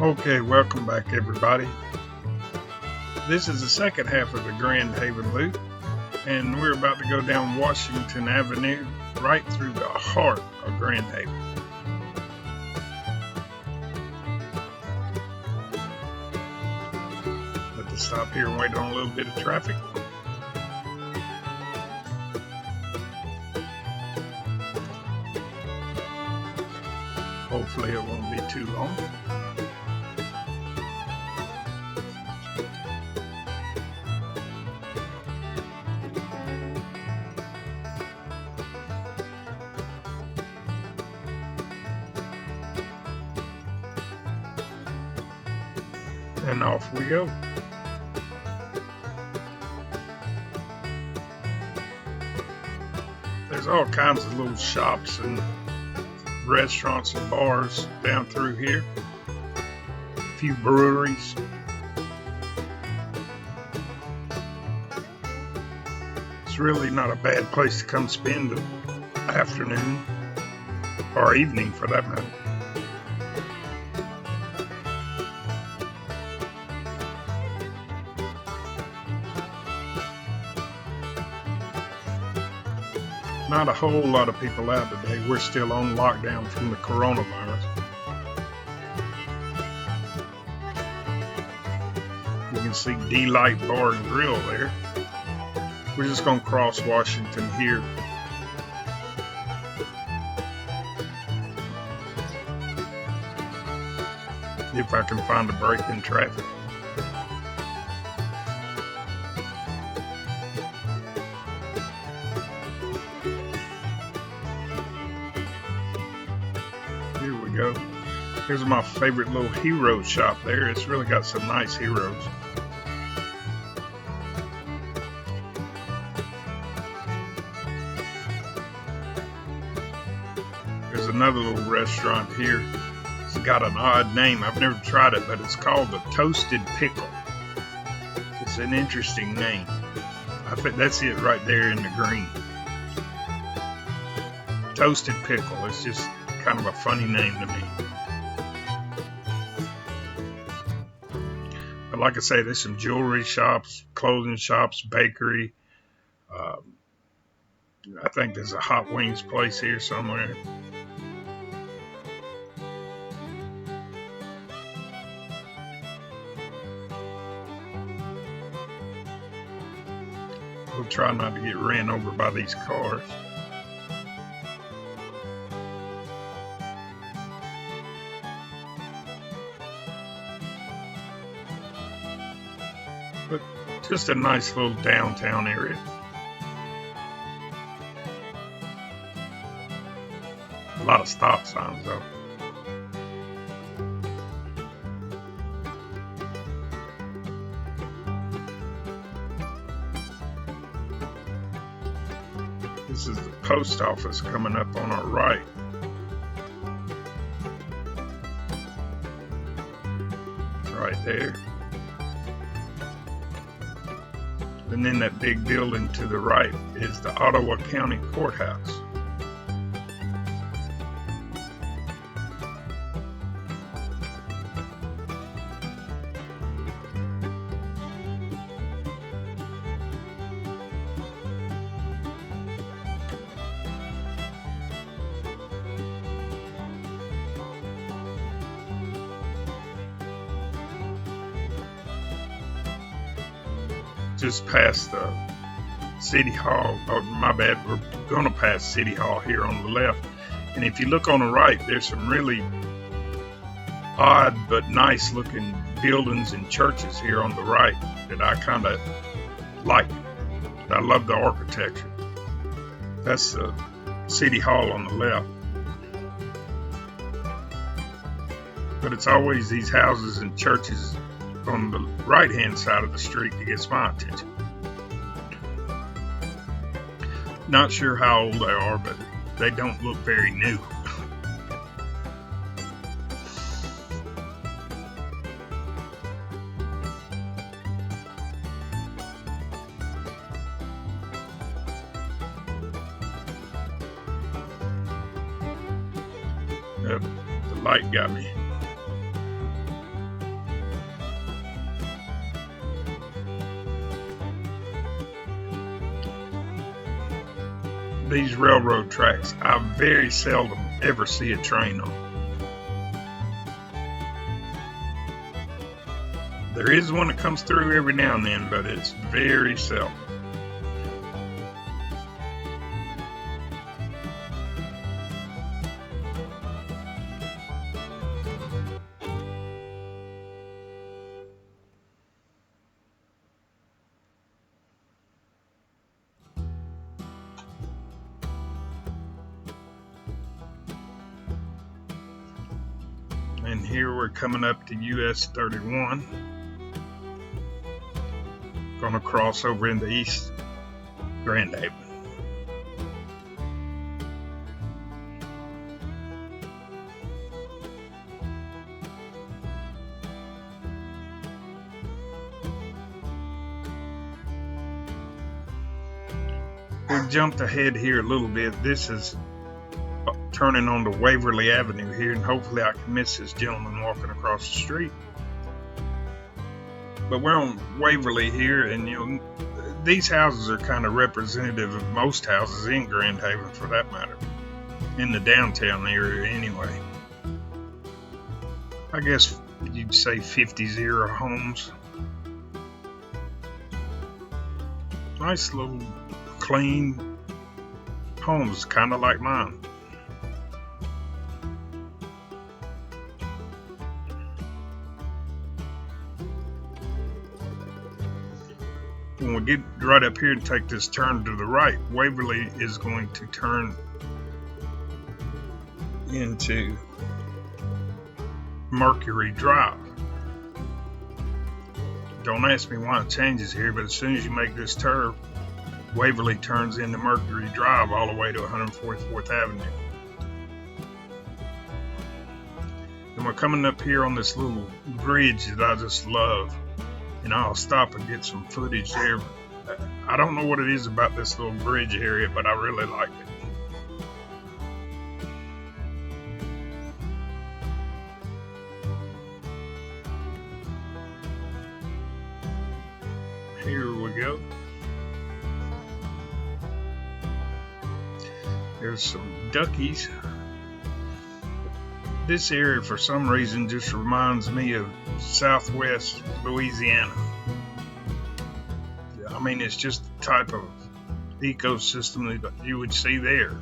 Okay, welcome back everybody. This is the second half of the Grand Haven Loop, and we're about to go down Washington Avenue right through the heart of Grand Haven. Let's stop here and wait on a little bit of traffic. Hopefully it won't be too long. And off we go. There's all kinds of little shops and restaurants and bars down through here. A few breweries. It's really not a bad place to come spend the afternoon or evening for that matter. Not a whole lot of people out today. We're still on lockdown from the coronavirus. You can see Delight Bar and Grill there. We're just going to cross Washington here. If I can find a break in traffic. Go. Here's my favorite little hero shop there. It's really got some nice heroes. There's another little restaurant here. It's got an odd name. I've never tried it, but it's called the Toasted Pickle. It's an interesting name. I think that's it right there in the green. Toasted Pickle. It's just kind of a funny name to me. But like I say, there's some jewelry shops, clothing shops, bakery. I think there's a hot wings place here somewhere. We'll try not to get ran over by these cars. But just a nice little downtown area. A lot of stop signs though. This is the post office coming up on our right. Right there. And then that big building to the right is the Ottawa County Courthouse. Just past the City Hall. Oh, my bad. We're going to pass City Hall here on the left. And if you look on the right, there's some really odd but nice looking buildings and churches here on the right that I kind of like. I love the architecture. That's the City Hall on the left. But it's always these houses and churches on the right hand side of the street that gets my attention. Not sure how old they are, but they don't look very new. The light got me. these railroad tracks, I very seldom ever see a train on. There is one that comes through every now and then, but it's very seldom. And here we're coming up to US 31. Gonna cross over into East Grand Haven. We jumped ahead here a little bit. This is turning onto Waverly Avenue here, and hopefully I can miss this gentleman walking across the street. But we're on Waverly here, and you know, these houses are kind of representative of most houses in Grand Haven, for that matter, in the downtown area anyway. I guess you'd say 50-0 homes. Nice little clean homes, kind of like mine. When we get right up here and take this turn to the right, Waverly is going to turn into Mercury Drive. Don't ask me why it changes here, but as soon as you make this turn, Waverly turns into Mercury Drive all the way to 144th Avenue. And we're coming up here on this little bridge that I just love. And I'll stop and get some footage there. I don't know what it is about this little bridge area, but I really like it. Here we go. There's some duckies. This area, for some reason, just reminds me of Southwest Louisiana. I mean, it's just the type of ecosystem that you would see there.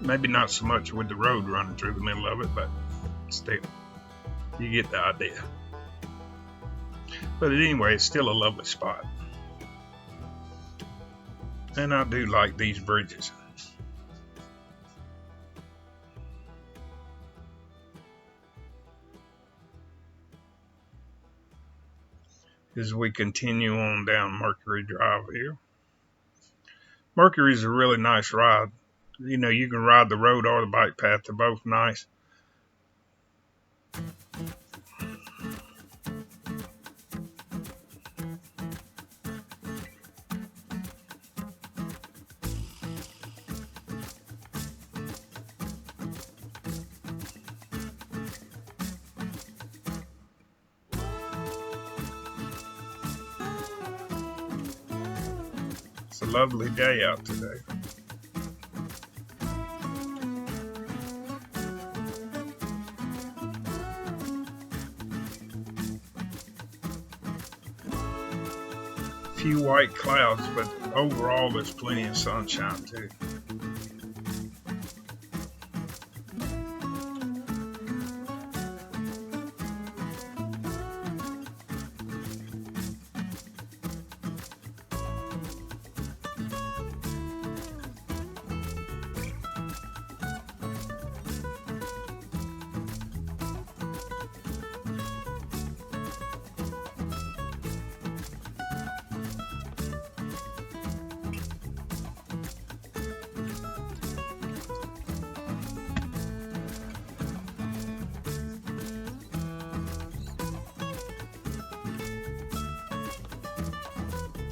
Maybe not so much with the road running through the middle of it, but still, you get the idea. But anyway, it's still a lovely spot. And I do like these bridges. As we continue on down Mercury Drive here. Mercury's a really nice ride. You know, you can ride the road or the bike path. They're both nice. It's a lovely day out today. A few white clouds, but overall there's plenty of sunshine too.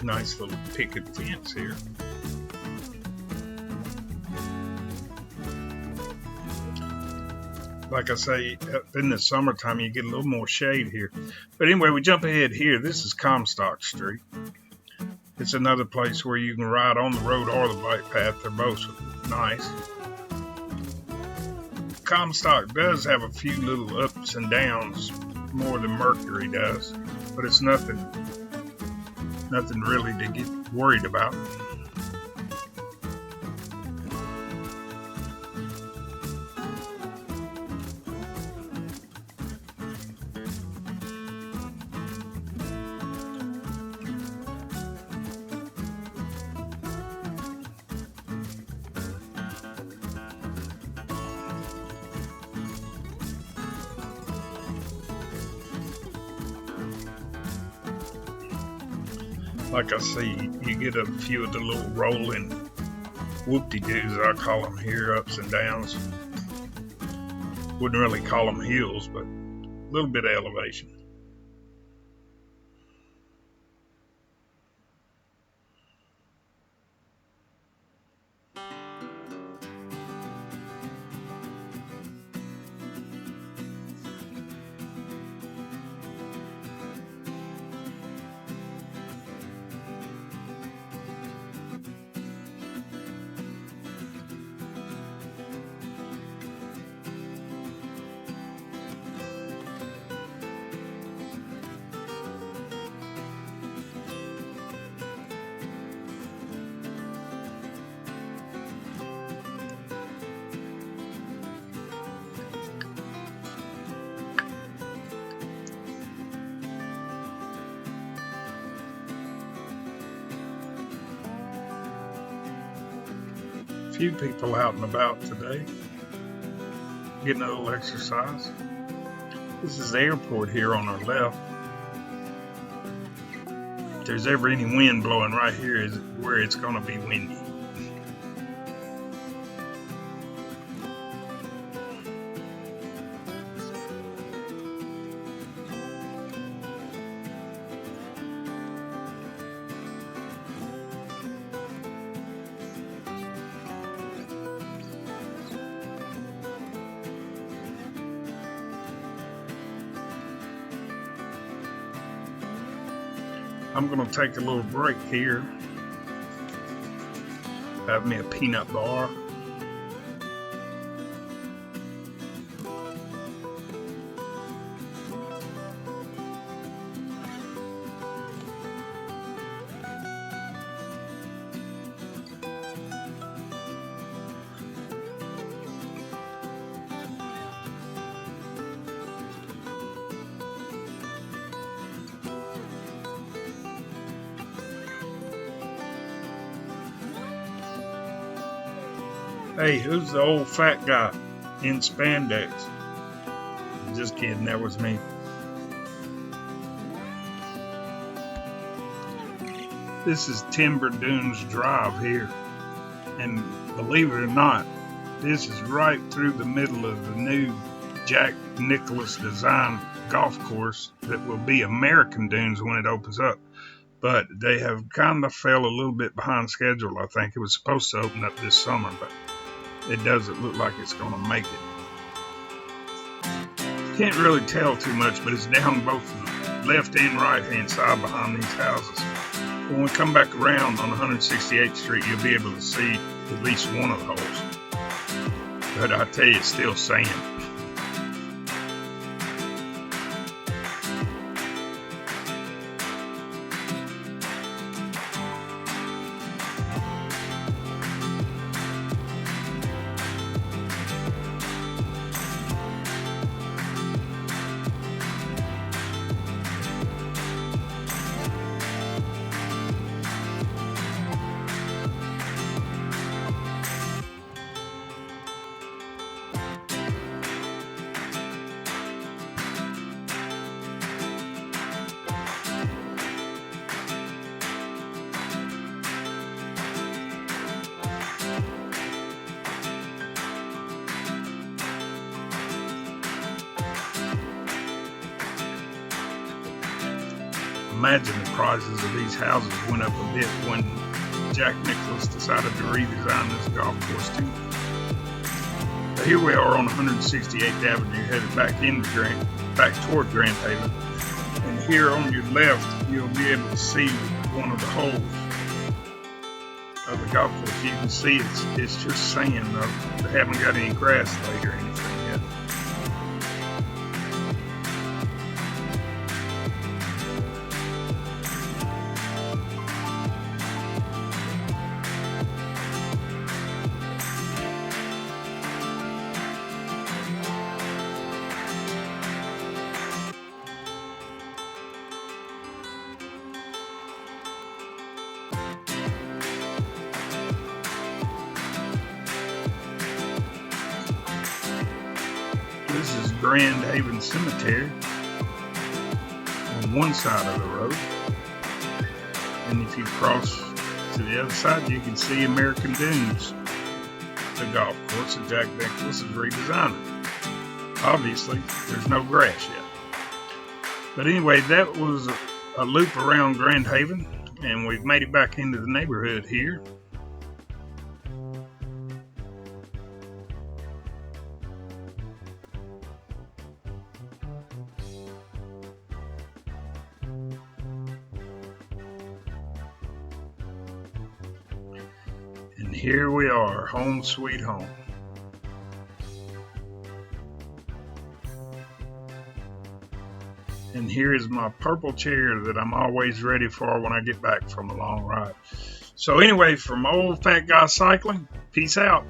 Nice little picket fence here. Like I say, in the summertime you get a little more shade here. But anyway, we jump ahead here. This is Comstock Street. It's another place where you can ride on the road or the bike path. They're both nice. Comstock does have a few little ups and downs, more than Mercury does, but it's nothing really to get worried about. Like I see, you get a few of the little rolling whoop-de-doos, I call them here, ups and downs. Wouldn't really call them hills, but a little bit of elevation. Few people out and about today, getting a little exercise. This is the airport here on our left. If there's ever any wind blowing, right here is where it's going to be windy. I'm going to take a little break here. Have me a peanut bar. Hey, who's the old fat guy in spandex? Just kidding, that was me. This is Timber Dunes Drive here, and believe it or not, this is right through the middle of the new Jack Nicklaus design golf course that will be American Dunes when it opens up. But they have kind of fell a little bit behind schedule. I think it was supposed to open up this summer, but it doesn't look like it's going to make it. Can't really tell too much, but it's down both the left and right hand side behind these houses. When we come back around on 168th Street, you'll be able to see at least one of the holes. But I tell you, it's still sand. Imagine the prices of these houses went up a bit when Jack Nicklaus decided to redesign this golf course too. But here we are on 168th Avenue, headed back toward Grand Haven. And here on your left, you'll be able to see one of the holes of the golf course. You can see it's just sand. They haven't got any grass laid or anything yet. This is Grand Haven Cemetery on one side of the road, and if you cross to the other side, you can see American Dunes, the golf course that Jack Nicklaus is redesigning. Obviously, there's no grass yet. But anyway, that was a loop around Grand Haven, and we've made it back into the neighborhood here. And here we are, home sweet home. And here is my purple chair that I'm always ready for when I get back from a long ride. So anyway, from Old Fat Guy Cycling, peace out.